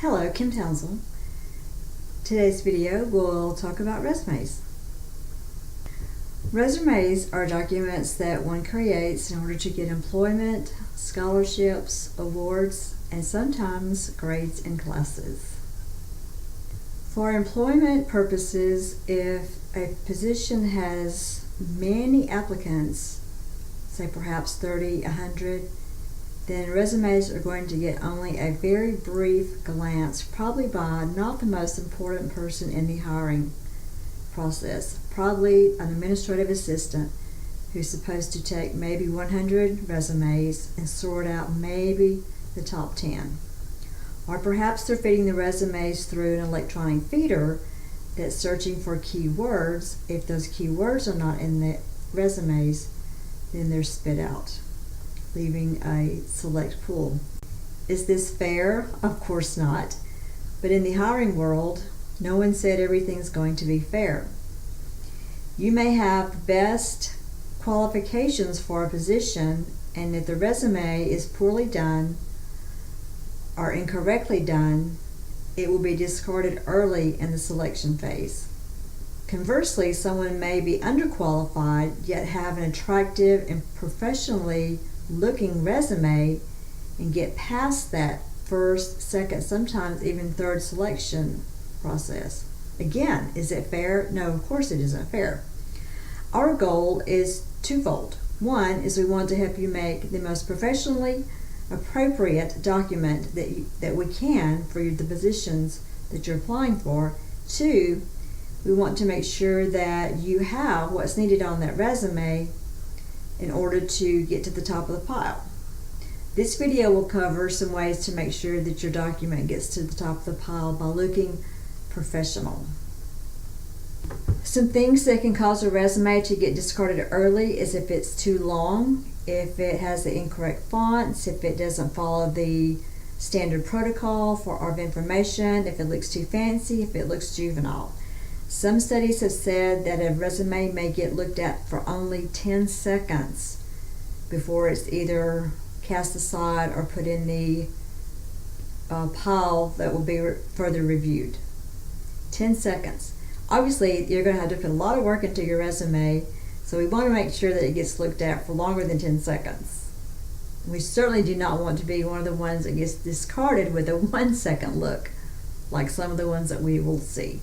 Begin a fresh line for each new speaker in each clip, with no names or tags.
Hello, Kim Townsel. Today's video will talk about resumes. Resumes are documents that one creates in order to get employment, scholarships, awards, and sometimes grades in classes. For employment purposes, if a position has many applicants, say perhaps 30, 100, then resumes are going to get only a very brief glance, probably by not the most important person in the hiring process, probably an administrative assistant who's supposed to take maybe 100 resumes and sort out maybe the top 10. Or perhaps they're feeding the resumes through an electronic feeder that's searching for keywords. If those keywords are not in the resumes, then they're spit out, leaving a select pool. Is this fair? Of course not. But in the hiring world, no one said everything's going to be fair. You may have the best qualifications for a position, and if the resume is poorly done or incorrectly done, it will be discarded early in the selection phase. Conversely, someone may be underqualified yet have an attractive and professionally looking resume and get past that first, second, sometimes even third selection process. Again, is it fair? No, of course it isn't fair. Our goal is twofold. One is we want to help you make the most professionally appropriate document that we can for the positions that you're applying for. Two, we want to make sure that you have what's needed on that resume in order to get to the top of the pile. This video will cover some ways to make sure that your document gets to the top of the pile by looking professional. Some things that can cause a resume to get discarded early is if it's too long, if it has the incorrect fonts, if it doesn't follow the standard protocol for of information, if it looks too fancy, if it looks juvenile. Some studies have said that a resume may get looked at for only 10 seconds before it's either cast aside or put in the pile that will be further reviewed. 10 seconds. Obviously, you're going to have to put a lot of work into your resume, so we want to make sure that it gets looked at for longer than 10 seconds. We certainly do not want to be one of the ones that gets discarded with a 1-second look, like some of the ones that we will see.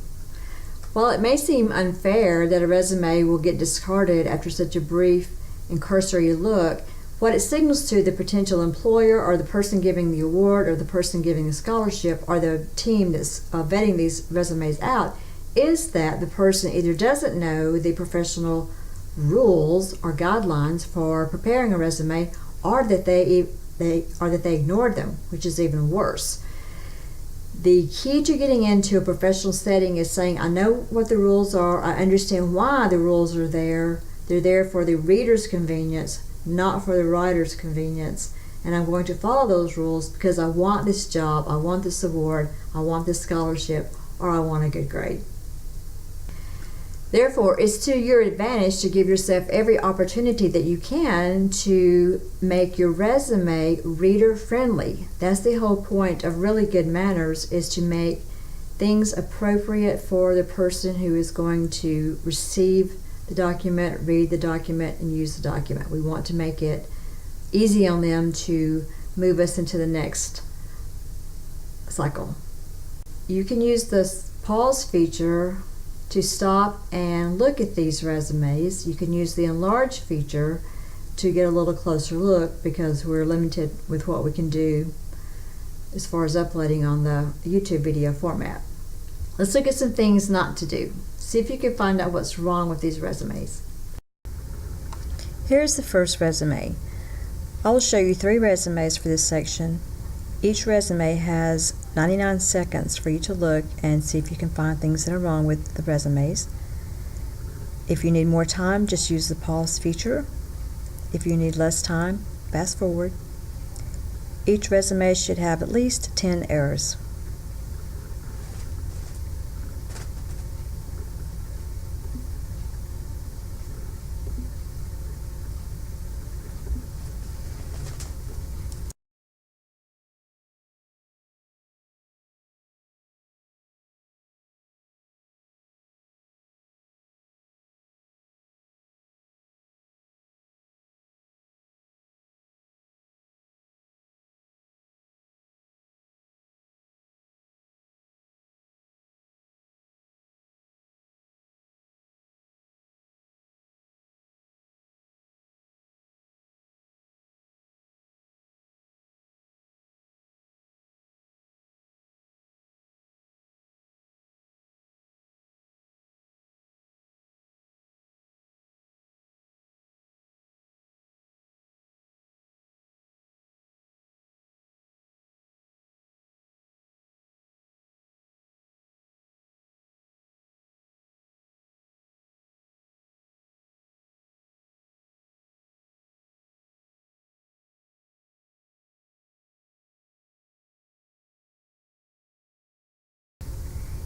While it may seem unfair that a resume will get discarded after such a brief and cursory look, what it signals to the potential employer or the person giving the award or the person giving the scholarship or the team that's vetting these resumes out is that the person either doesn't know the professional rules or guidelines for preparing a resume, or that they ignored them, which is even worse. The key to getting into a professional setting is saying, I know what the rules are, I understand why the rules are there. They're there for the reader's convenience, not for the writer's convenience. And I'm going to follow those rules because I want this job, I want this award, I want this scholarship, or I want a good grade. Therefore, it's to your advantage to give yourself every opportunity that you can to make your resume reader-friendly. That's the whole point of really good manners, is to make things appropriate for the person who is going to receive the document, read the document, and use the document. We want to make it easy on them to move us into the next cycle. You can use the pause feature to stop and look at these resumes. You can use the enlarge feature to get a little closer look because we're limited with what we can do as far as uploading on the YouTube video format. Let's look at some things not to do. See if you can find out what's wrong with these resumes. Here's the first resume. I will show you 3 resumes for this section. Each resume has 99 seconds for you to look and see if you can find things that are wrong with the resumes. If you need more time, just use the pause feature. If you need less time, fast forward. Each resume should have at least 10 errors.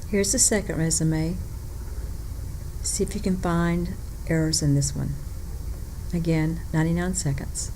Here's the second resume. See if you can find errors in this one. Again, 99 seconds.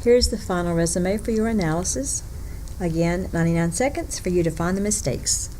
Here's the final resume for your analysis. Again, 99 seconds for you to find the mistakes.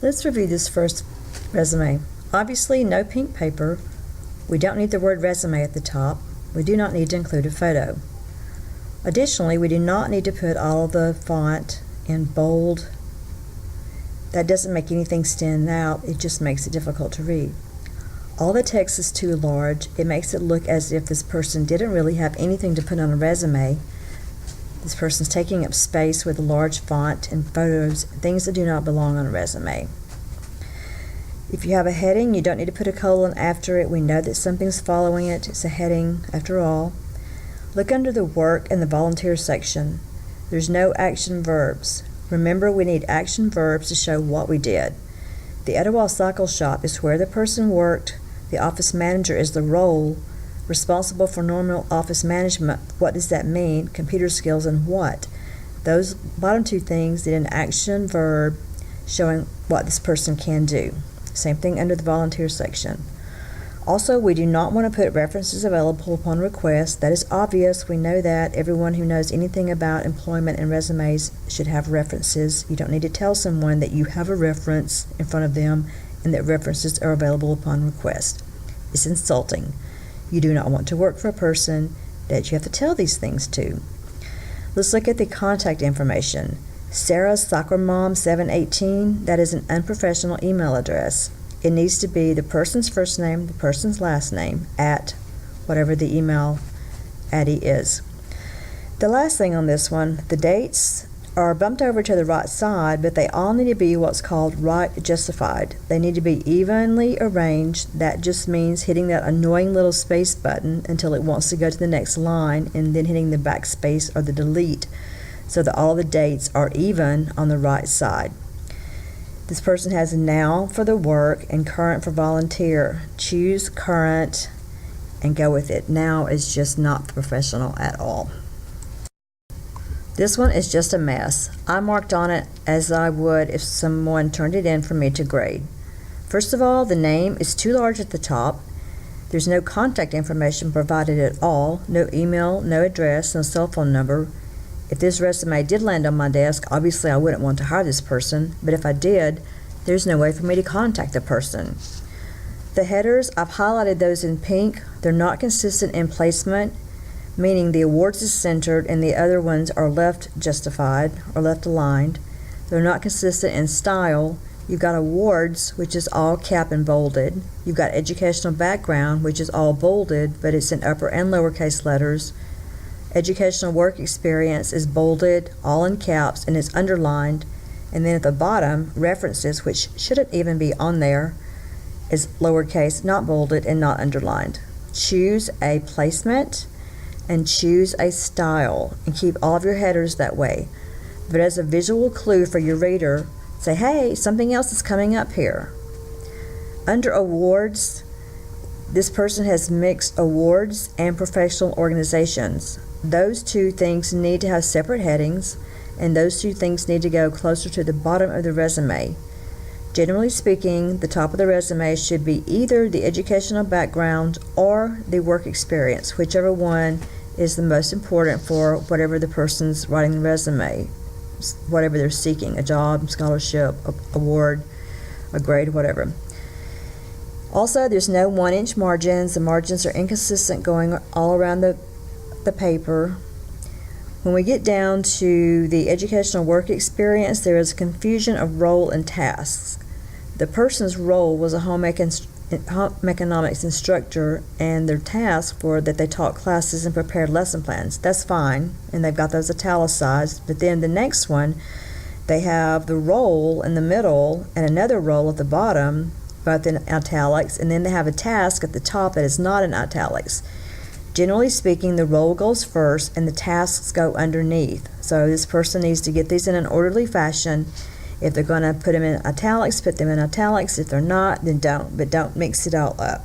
Let's review this first resume. Obviously, no pink paper. We don't need the word resume at the top. We do not need to include a photo. Additionally, we do not need to put all of the font in bold. That doesn't make anything stand out. It just makes it difficult to read. All the text is too large. It makes it look as if this person didn't really have anything to put on a resume. This person's taking up space with a large font and photos, things that do not belong on a resume. If you have a heading, you don't need to put a colon after it. We know that something's following it. It's a heading after all. Look under the work and the volunteer section. There's no action verbs. Remember, we need action verbs to show what we did. The Etowah Cycle Shop is where the person worked. The office manager is the role responsible for normal office management. What does that mean? Computer skills and what? Those bottom two things did an action verb showing what this person can do. Same thing under the volunteer section. Also, we do not want to put references available upon request. That is obvious. We know that. Everyone who knows anything about employment and resumes should have references. You don't need to tell someone that you have a reference in front of them and that references are available upon request. It's insulting. You do not want to work for a person that you have to tell these things to. Let's look at the contact information. Sarah's Soccer Mom 718, that is an unprofessional email address. It needs to be the person's first name, the person's last name, at whatever the email address is. The last thing on this one, the dates are bumped over to the right side, but they all need to be what's called right justified. They need to be evenly arranged. That just means hitting that annoying little space button until it wants to go to the next line, and then hitting the backspace or the delete so that all the dates are even on the right side. This person has now for the work and current for volunteer. Choose current and go with it. Now is just not professional at all. This one is just a mess. I marked on it as I would if someone turned it in for me to grade. First of all, the name is too large at the top. There's no contact information provided at all. No email, no address, no cell phone number. If this resume did land on my desk, obviously I wouldn't want to hire this person, but if I did, there's no way for me to contact the person. The headers, I've highlighted those in pink. They're not consistent in placement, meaning the awards is centered and the other ones are left justified or left aligned. They're not consistent in style. You've got awards, which is all cap and bolded. You've got educational background, which is all bolded, but it's in upper and lowercase letters. Educational work experience is bolded, all in caps, and it's underlined. And then at the bottom, references, which shouldn't even be on there, is lowercase, not bolded, and not underlined. Choose a placement and choose a style, and keep all of your headers that way. But as a visual clue for your reader, say, hey, something else is coming up here. Under awards, this person has mixed awards and professional organizations. Those two things need to have separate headings, and those two things need to go closer to the bottom of the resume. Generally speaking, the top of the resume should be either the educational background or the work experience, whichever one is the most important for whatever the person's writing the resume, whatever they're seeking, a job, scholarship, award, a grade, whatever. Also, there's no 1-inch margins. The margins are inconsistent going all around the paper. When we get down to the educational work experience, there is a confusion of role and tasks. The person's role was a home economics instructor, and their tasks were that they taught classes and prepared lesson plans. That's fine, and they've got those italicized. But then the next one, they have the role in the middle and another role at the bottom, both in italics, and then they have a task at the top that is not in italics. Generally speaking, the role goes first and the tasks go underneath. So this person needs to get these in an orderly fashion. If they're going to put them in italics, put them in italics. If they're not, then don't, but don't mix it all up.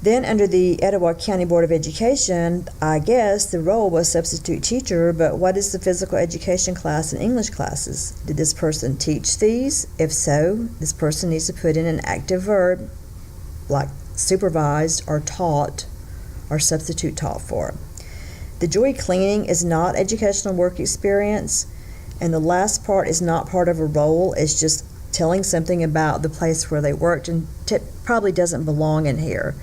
Then under the Etowah County Board of Education, I guess the role was substitute teacher, but what is the physical education class and English classes? Did this person teach these? If so, this person needs to put in an active verb like supervised or taught or substitute taught for. The joy cleaning is not educational work experience, and the last part is not part of a role. It's just telling something about the place where they worked, and probably doesn't belong in here.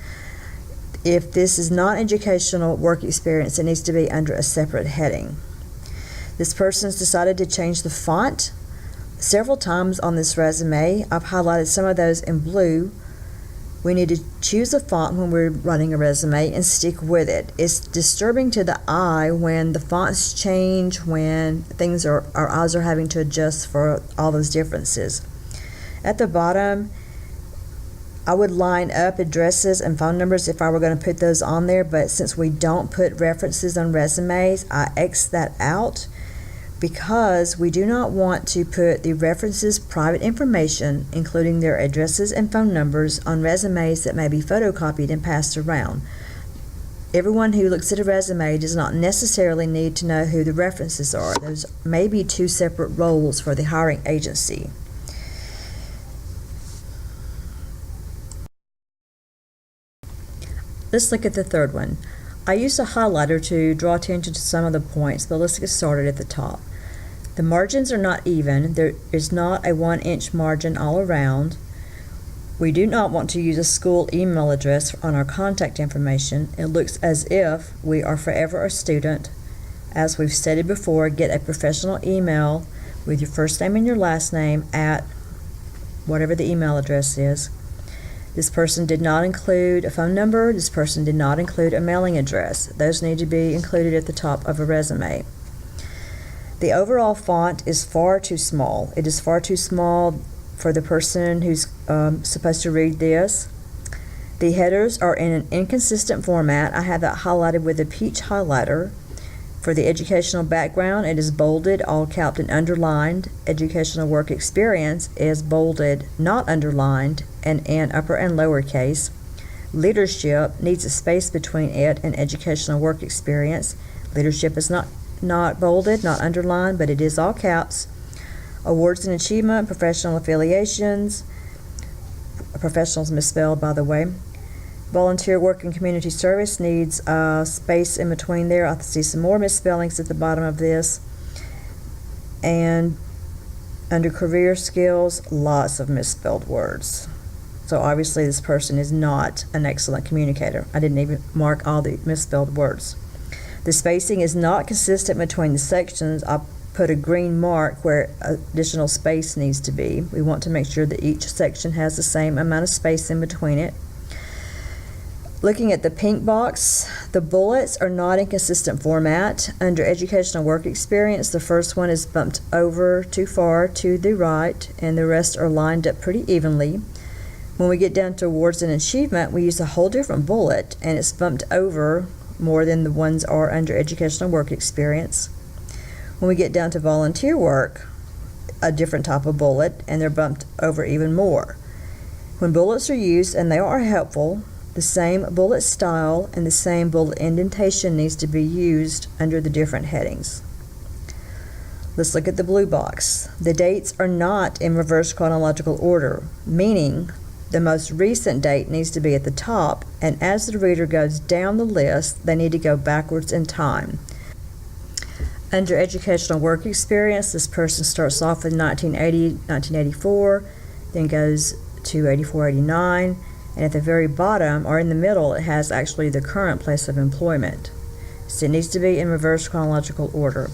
If this is not educational work experience, it needs to be under a separate heading. This person's decided to change the font several times on this resume. I've highlighted some of those in blue. We need to choose a font when we're writing a resume and stick with it. It's disturbing to the eye when the fonts change, when our eyes are having to adjust for all those differences. At the bottom, I would line up addresses and phone numbers if I were going to put those on there, but since we don't put references on resumes, I X that out because we do not want to put the references' private information, including their addresses and phone numbers, on resumes that may be photocopied and passed around. Everyone who looks at a resume does not necessarily need to know who the references are. Those may be two separate roles for the hiring agency. Let's look at the third one. I used a highlighter to draw attention to some of the points, but let's get started at the top. The margins are not even. There is not a 1-inch margin all around. We do not want to use a school email address on our contact information. It looks as if we are forever a student. As we've stated before, get a professional email with your first name and your last name at whatever the email address is. This person did not include a phone number. This person did not include a mailing address. Those need to be included at the top of a resume. The overall font is far too small. It is far too small for the person who's supposed to read this. The headers are in an inconsistent format. I have that highlighted with a peach highlighter. For the educational background, it is bolded, all capped, and underlined. Educational work experience is bolded, not underlined, and in upper and lower case. Leadership needs a space between it and educational work experience. Leadership is not bolded, not underlined, but it is all caps. Awards and achievement, professional affiliations. Professionals misspelled, by the way. Volunteer work and community service needs space in between there. I see some more misspellings at the bottom of this. And under career skills, lots of misspelled words. So obviously this person is not an excellent communicator. I didn't even mark all the misspelled words. The spacing is not consistent between the sections. I put a green mark where additional space needs to be. We want to make sure that each section has the same amount of space in between it. Looking at the pink box, the bullets are not in consistent format. Under educational work experience, the first one is bumped over too far to the right, and the rest are lined up pretty evenly. When we get down to awards and achievement, we use a whole different bullet, and it's bumped over more than the ones are under educational work experience. When we get down to volunteer work, a different type of bullet, and they're bumped over even more. When bullets are used, and they are helpful, the same bullet style and the same bullet indentation needs to be used under the different headings. Let's look at the blue box. The dates are not in reverse chronological order, meaning the most recent date needs to be at the top, and as the reader goes down the list, they need to go backwards in time. Under educational work experience, this person starts off with 1980, 1984, then goes to 84, 89, and at the very bottom, or in the middle, it has actually the current place of employment. So it needs to be in reverse chronological order.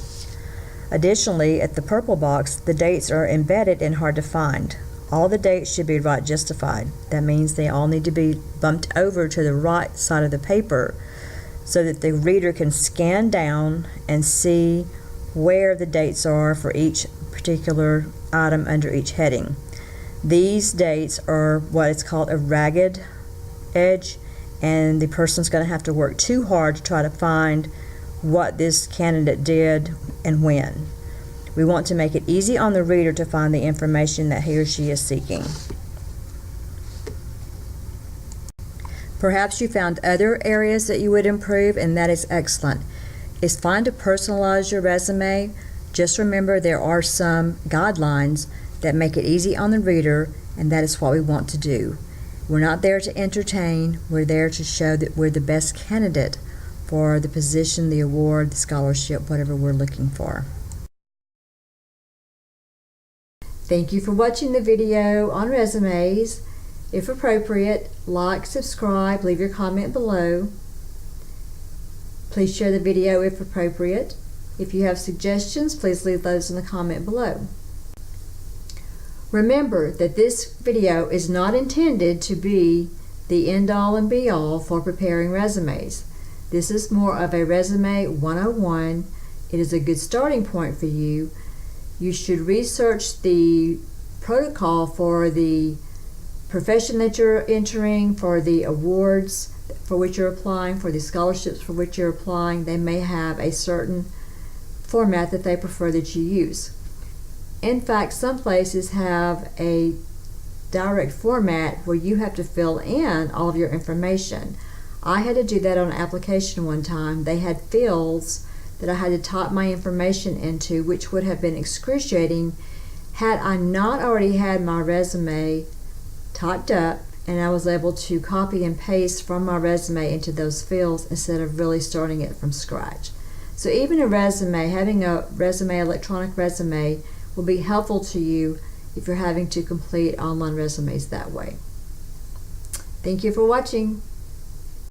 Additionally, at the purple box, the dates are embedded and hard to find. All the dates should be right justified. That means they all need to be bumped over to the right side of the paper so that the reader can scan down and see where the dates are for each particular item under each heading. These dates are what is called a ragged edge, and the person's going to have to work too hard to try to find what this candidate did and when. We want to make it easy on the reader to find the information that he or she is seeking. Perhaps you found other areas that you would improve, and that is excellent. It's fine to personalize your resume. Just remember there are some guidelines that make it easy on the reader, and that is what we want to do. We're not there to entertain. We're there to show that we're the best candidate for the position, the award, the scholarship, whatever we're looking for. Thank you for watching the video on resumes. If appropriate, like, subscribe, leave your comment below. Please share the video if appropriate. If you have suggestions, please leave those in the comment below. Remember that this video is not intended to be the end-all and be-all for preparing resumes. This is more of a resume 101. It is a good starting point for you. You should research the protocol for the profession that you're entering, for the awards for which you're applying, for the scholarships for which you're applying. They may have a certain format that they prefer that you use. In fact, some places have a direct format where you have to fill in all of your information. I had to do that on an application one time. They had fields that I had to type my information into, which would have been excruciating had I not already had my resume typed up and I was able to copy and paste from my resume into those fields instead of really starting it from scratch. So even a resume, having a resume, electronic resume, will be helpful to you if you're having to complete online resumes that way. Thank you for watching.